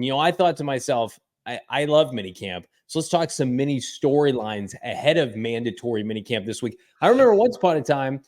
I thought to myself, I love minicamp. So let's talk some mini storylines ahead of mandatory minicamp this week. I remember once upon a time,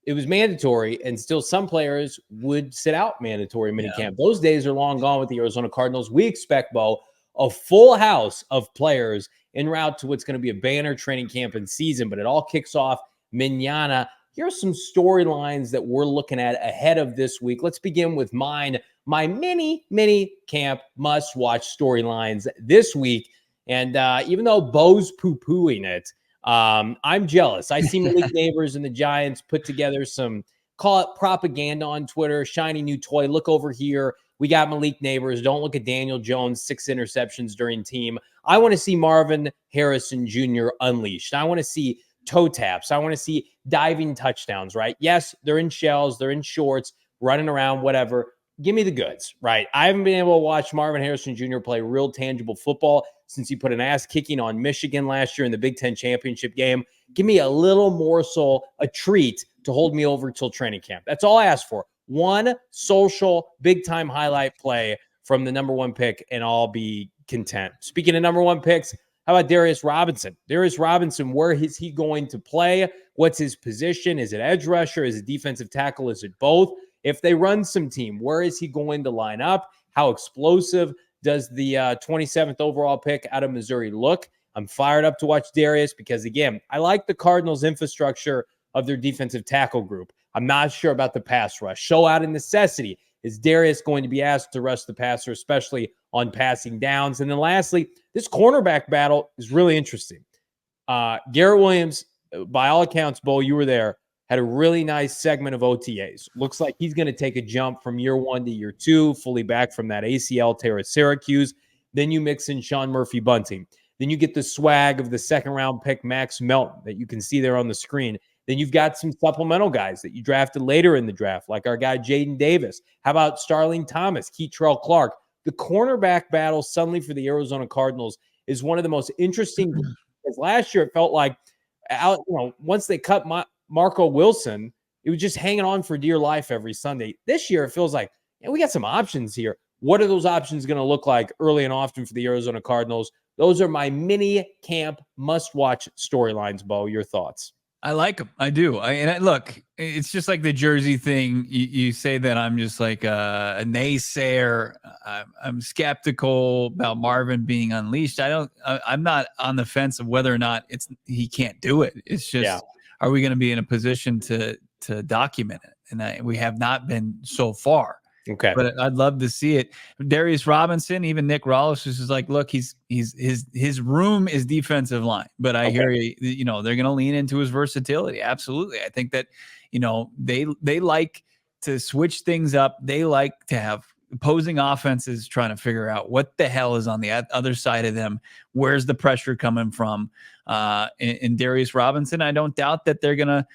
it was mandatory, and still some players would sit out mandatory minicamp. Yeah. Those days are long gone with the Arizona Cardinals. We expect, Bo, a full house of players en route to what's going to be a banner training camp and season, but it all kicks off mañana. Here are some storylines that we're looking at ahead of this week. Let's begin with my mini camp must-watch storylines this week. And even though Bo's poo-pooing it, I'm jealous. I see Malik Neighbors and the Giants put together some, call it propaganda on Twitter, shiny new toy. Look over here. We got Malik Neighbors. Don't look at Daniel Jones, 6 interceptions during team. I want to see Marvin Harrison Jr. unleashed. I want to see toe taps. I want to see diving touchdowns, right? Yes, they're in shells. They're in shorts, running around, whatever. Give me the goods, right? I haven't been able to watch Marvin Harrison Jr. play real tangible football since he put an ass kicking on Michigan last year in the Big Ten championship game. Give me a little morsel, a treat to hold me over till training camp. That's all I ask for. One social big-time highlight play from the number 1 pick, and I'll be content. Speaking of number 1 picks, how about Darius Robinson? Darius Robinson, where is he going to play? What's his position? Is it edge rusher? Is it defensive tackle? Is it both? If they run some team, where is he going to line up? How explosive does the 27th overall pick out of Missouri look? I'm fired up to watch Darius because, again, I like the Cardinals' infrastructure of their defensive tackle group. I'm not sure about the pass rush. Show out of necessity. Is Darius going to be asked to rush the passer, especially on passing downs? And then lastly, this cornerback battle is really interesting. Garrett Williams, by all accounts, Bo, you were there, had a really nice segment of OTAs. Looks like he's going to take a jump from year 1 to year 2, fully back from that ACL tear at Syracuse. Then you mix in Sean Murphy-Bunting. Then you get the swag of the second-round pick, Max Melton, that you can see there on the screen. Then you've got some supplemental guys that you drafted later in the draft, like our guy Jaden Davis. How about Starling Thomas, Keitrell Clark? The cornerback battle suddenly for the Arizona Cardinals is one of the most interesting. Because last year it felt like, once they cut Marco Wilson, it was just hanging on for dear life every Sunday. This year, it feels like we got some options here. What are those options going to look like early and often for the Arizona Cardinals? Those are my mini camp must-watch storylines, Bo. Your thoughts? I like them. I do. Look, it's just like the jersey thing. You say that I'm just like a naysayer. I'm skeptical about Marvin being unleashed. I'm not on the fence of whether or not he can't do it. It's just, Are we going to be in a position to document it? And we have not been so far. Okay, but I'd love to see it. Darius Robinson, even Nick Rawls is just like, look, his room is defensive line, but I hear you know, they're going to lean into his versatility. Absolutely. I think that, they like to switch things up. They like to have opposing offenses trying to figure out what the hell is on the other side of them. Where's the pressure coming from? In Darius Robinson, I don't doubt that they're going to,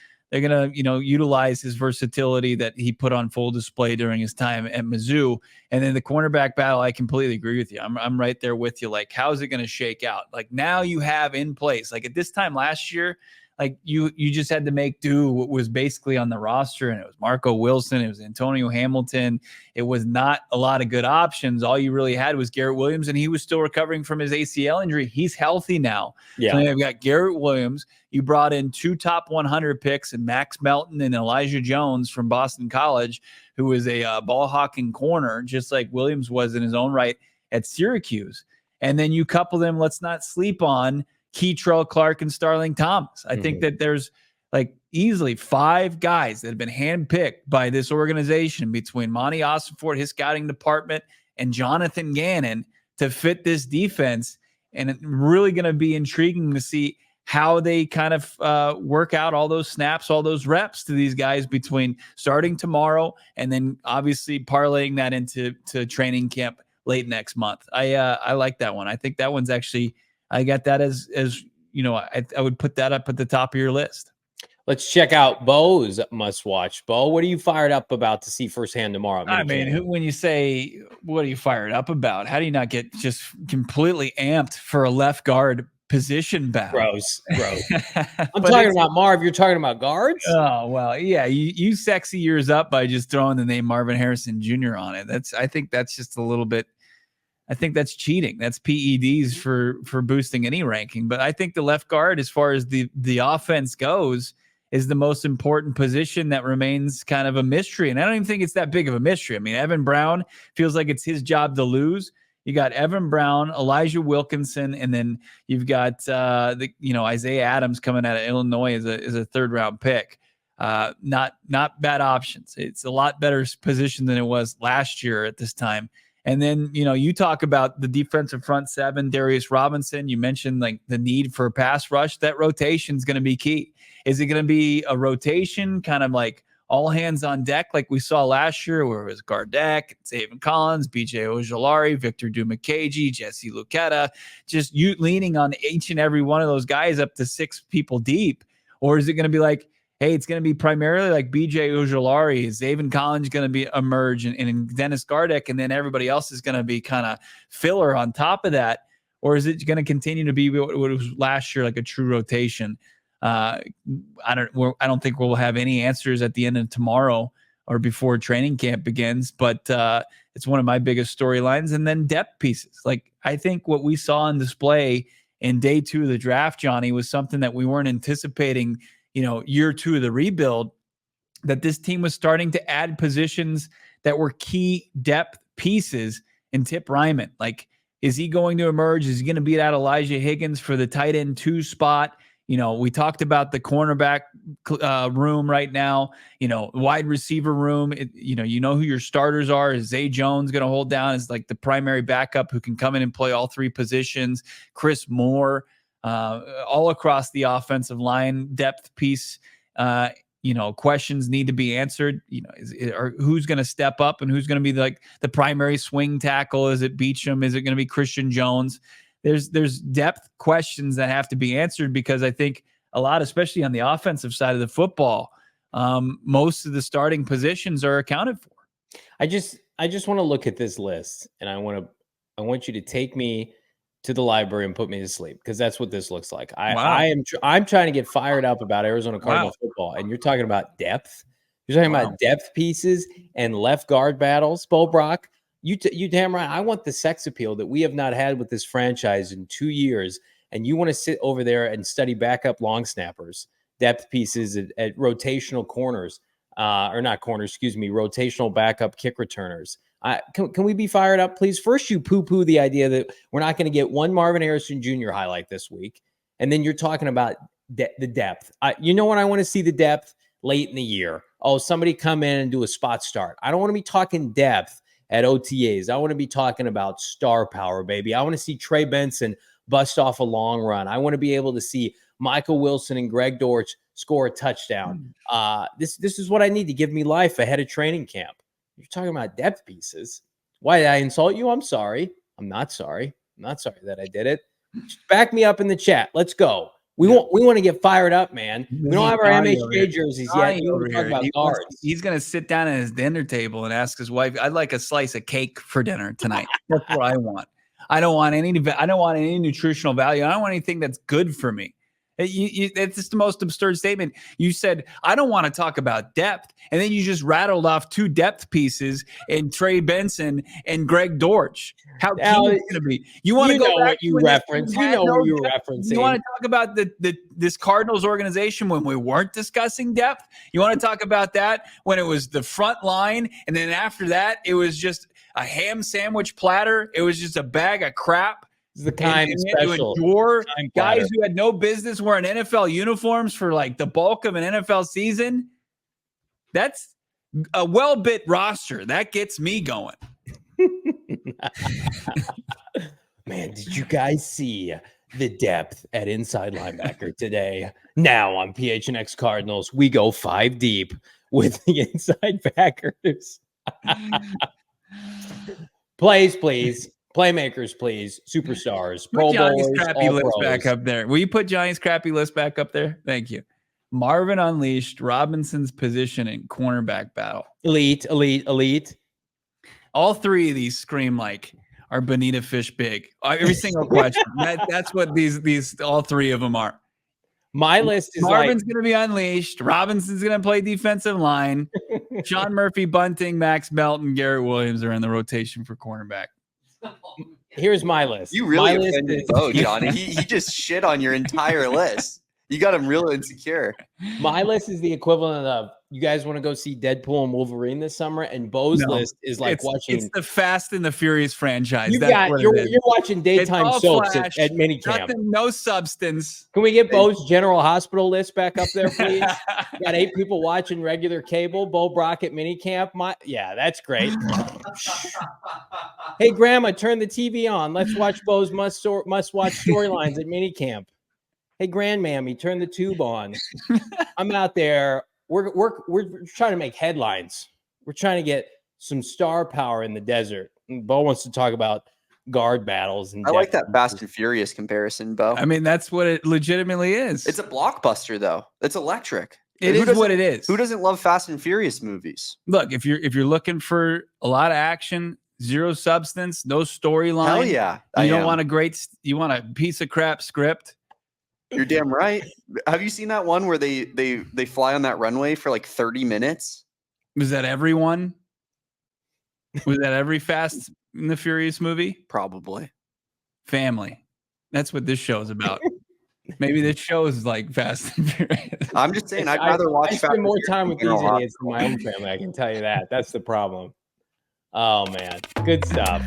utilize his versatility that he put on full display during his time at Mizzou. And then the cornerback battle, I completely agree with you. I'm right there with you. Like, how is it going to shake out? Like, now you have in place, like at this time last year, like you just had to make do what was basically on the roster. And it was Marco Wilson. It was Antonio Hamilton. It was not a lot of good options. All you really had was Garrett Williams, and he was still recovering from his ACL injury. He's healthy now. Yeah. So you've got Garrett Williams. You brought in 2 top 100 picks and Max Melton and Elijah Jones from Boston College, who is a ball hawking corner, just like Williams was in his own right at Syracuse. And then you couple them, let's not sleep on Keitrell Clark and Starling Thomas. I think that there's like easily 5 guys that have been handpicked by this organization between Monty Ossenfort, his scouting department, and Jonathan Gannon to fit this defense. And it's really going to be intriguing to see how they kind of work out all those snaps, all those reps to these guys between starting tomorrow and then obviously parlaying that into training camp late next month. I like that one. I think that one's actually, I got that as I would put that up at the top of your list. Let's check out Bo's must watch. Bo, what are you fired up about to see firsthand tomorrow? I mean, when you say, what are you fired up about? How do you not get just completely amped for a left guard position battle? Gross. I'm talking about Marv. You're talking about guards? Oh, well, yeah. You sexy yours up by just throwing the name Marvin Harrison Jr. on it. I think that's just a little bit I think that's cheating. That's PEDs for boosting any ranking. But I think the left guard, as far as the offense goes, is the most important position that remains kind of a mystery. And I don't even think it's that big of a mystery. I mean, Evan Brown feels like it's his job to lose. You got Evan Brown, Elijah Wilkinson, and then you've got Isaiah Adams coming out of Illinois as a third round pick. Not bad options. It's a lot better position than it was last year at this time. And then, you talk about the defensive front seven, Darius Robinson. You mentioned like the need for a pass rush. That rotation is going to be key. Is it going to be a rotation kind of like all hands on deck like we saw last year, where it was Gardeck, Zaven Collins, BJ Ojolari, Victor Dumakagi, Jesse Luketa, just you leaning on each and every one of those guys up to 6 people deep? Or is it going to be like, hey, it's going to be primarily like BJ Ojolari, Zaven Collins going to be emerge, and Dennis Gardeck, and then everybody else is going to be kind of filler on top of that? Or is it going to continue to be what it was last year, like a true rotation? I don't think we'll have any answers at the end of tomorrow or before training camp begins, but it's one of my biggest storylines. And then depth pieces. Like, I think what we saw on display in day 2 of the draft, Johnny, was something that we weren't anticipating, year 2 of the rebuild, that this team was starting to add positions that were key depth pieces in Tip Ryman. Like, is he going to emerge? Is he going to beat out Elijah Higgins for the tight end 2 spot? We talked about the cornerback room right now, wide receiver room. Who your starters are. Is Zay Jones going to hold down as like the primary backup who can come in and play all 3 positions? Chris Moore, all across the offensive line depth piece. Questions need to be answered. Who's going to step up and who's going to be like the primary swing tackle? Is it Beachum? Is it going to be Christian Jones? There's depth questions that have to be answered, because I think a lot, especially on the offensive side of the football, most of the starting positions are accounted for. I just want to look at this list, and I want you to take me to the library and put me to sleep, because that's what this looks like. I'm trying to get fired up about Arizona Cardinals football, and you're talking about depth. You're talking about depth pieces and left guard battles, Bo Brock. You damn right. I want the sex appeal that we have not had with this franchise in 2 years. And you want to sit over there and study backup long snappers, depth pieces at rotational corners, rotational backup kick returners. Can we be fired up, please? First, you poo-poo the idea that we're not going to get one Marvin Harrison Jr. highlight this week. And then you're talking about the depth. When I want to see the depth late in the year. Oh, somebody come in and do a spot start. I don't want to be talking depth at OTAs. I want to be talking about star power, baby. I want to see Trey Benson bust off a long run. I want to be able to see Michael Wilson and Greg Dortch score a touchdown. This is what I need to give me life ahead of training camp. You're talking about depth pieces. Why did I insult you? I'm sorry. I'm not sorry. I'm not sorry that I did it. Just back me up in the chat. Let's go. We want to get fired up, man. We don't have our MHJ jerseys yet. He's going to sit down at his dinner table and ask his wife, "I'd like a slice of cake for dinner tonight." That's what I want. I don't want any nutritional value. I don't want anything that's good for me. It's just the most absurd statement. You said, I don't want to talk about depth. And then you just rattled off 2 depth pieces in Trey Benson and Greg Dortch. How key it's going to be. You want to go back what you reference. You know what you're referencing. You want to talk about this Cardinals organization when we weren't discussing depth? You want to talk about that when it was the front line, and then after that, it was just a ham sandwich platter. It was just a bag of crap. It's the kind special. Guys who had no business wearing NFL uniforms for like the bulk of an NFL season. That's a well-bit roster. That gets me going. Man, did you guys see the depth at inside linebacker today? Now on PHNX Cardinals, we go 5 deep with the inside backers. Plays, please. Playmakers, please. Superstars. Pro Bowlers. Crappy list back up there. Will you put Johnny's crappy list back up there? Thank you. Marvin unleashed Robinson's position in cornerback battle. Elite. All 3 of these scream like are Bonita Fish big. Every single question. That's what these all 3 of them are. My list is Marvin's going to be unleashed. Robinson's going to play defensive line. Sean Murphy, Bunting, Max Melton, Garrett Williams are in the rotation for cornerback. Here's my list. You really my list offended is, Bo, Johnny. He just shit on your entire list. You got him real insecure. My list is the equivalent of, you guys want to go see Deadpool and Wolverine this summer, and Bo's list is like it's the Fast and the Furious franchise. You're watching daytime soaps at Minicamp. Nothing, no substance. Can we get Bo's General Hospital list back up there, please? Got 8 people watching regular cable. Bo Brock at Minicamp. Yeah, that's great. Hey, Grandma, turn the TV on. Let's watch Bo's must-watch storylines at Minicamp. Hey, Grandmammy, turn the tube on. I'm out there. We're trying to make headlines. We're trying to get some star power in the desert. And Bo wants to talk about guard battles. And I like that Fast and Furious comparison, Bo. I mean, that's what it legitimately is. It's a blockbuster, though. It's electric. It is what it is. Who doesn't love Fast and Furious movies? Look, if you're looking for a lot of action, zero substance, no storyline. Hell yeah. You want a piece of crap script. You're damn right. Have you seen that one where they fly on that runway for like 30 minutes? Was that everyone? Was that every Fast and the Furious movie? Probably. Family. That's what this show is about. Maybe this show is like Fast and Furious. I'm just saying, I'd rather watch. I spend more time with these idiots than my own family. I can tell you that. That's the problem. Oh man, good stuff.